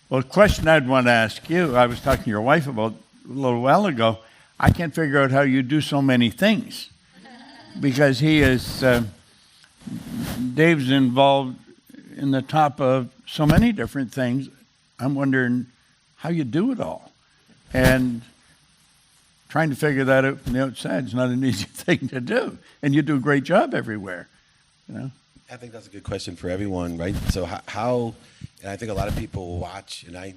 Well, the question I'd want to ask you, I was talking to your wife about a little while ago. I can't figure out how you do so many things because he is, Dave's involved in the top of so many different things. I'm wondering how you do it all. And trying to figure that out from the outside is not an easy thing to do. And you do a great job everywhere, you know? I think that's a good question for everyone, right? So how, and I think a lot of people watch, and I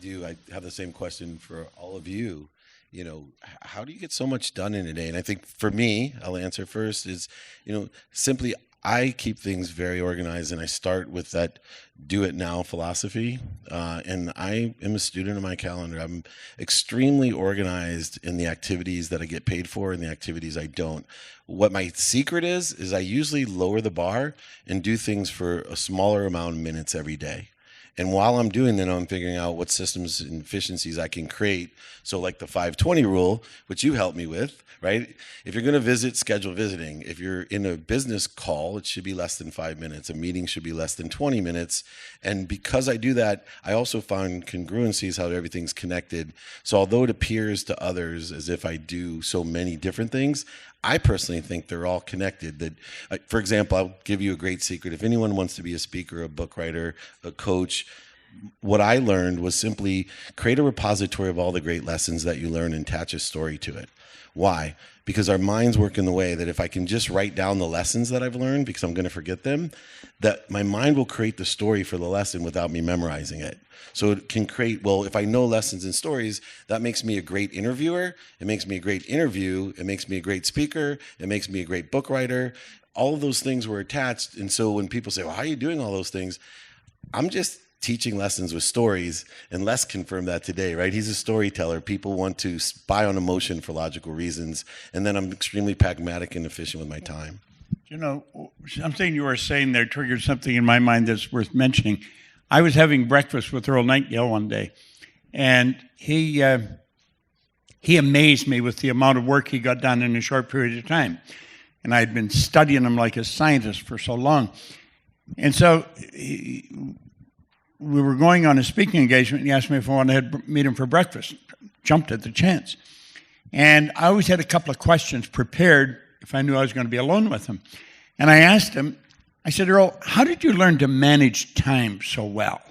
have the same question for all of you, you know, how do you get so much done in a day? And I think for me, I'll answer first is, you know, simply I keep things very organized, and I start with that do it now philosophy. And I am a student of my calendar. I'm extremely organized in the activities that I get paid for and the activities I don't. What my secret is I usually lower the bar and do things for a smaller amount of minutes every day. And while I'm doing that, I'm figuring out what systems and efficiencies I can create. So like the 520 rule, which you helped me with, right? If you're going to visit, schedule visiting. If you're in a business call, it should be less than 5 minutes. A meeting should be less than 20 minutes. And because I do that, I also find congruencies, how everything's connected. So although it appears to others as if I do so many different things, I personally think they're all connected. That, for example, I'll give you a great secret. If anyone wants to be a speaker, a book writer, a coach, what I learned was simply create a repository of all the great lessons that you learn and attach a story to it. Why? Because our minds work in the way that if I can just write down the lessons that I've learned, because I'm going to forget them, that my mind will create the story for the lesson without me memorizing it. So it can create, well, if I know lessons and stories, that makes me a great interviewer. It makes me a great interview. It makes me a great speaker. It makes me a great book writer. All of those things were attached. And so when people say, well, how are you doing all those things? I'm just teaching lessons with stories, and Les confirmed that today, right? He's a storyteller. People want to spy on emotion for logical reasons, and then I'm extremely pragmatic and efficient with my time. You know, something you were saying there triggered something in my mind that's worth mentioning. I was having breakfast with Earl Nightingale one day, and he amazed me with the amount of work he got done in a short period of time. And I had been studying him like a scientist for so long. And so we were going on a speaking engagement, and he asked me if I wanted to meet him for breakfast. Jumped at the chance. And I always had a couple of questions prepared if I knew I was going to be alone with him. And I asked him, I said, Earl, how did you learn to manage time so well?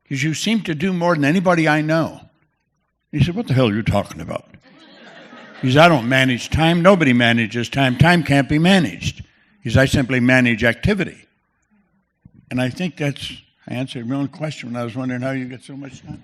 Because you seem to do more than anybody I know. He said, what the hell are you talking about? He said, I don't manage time. Nobody manages time. Time can't be managed. He said, I simply manage activity. And I think I answered my own question when I was wondering how you get so much time.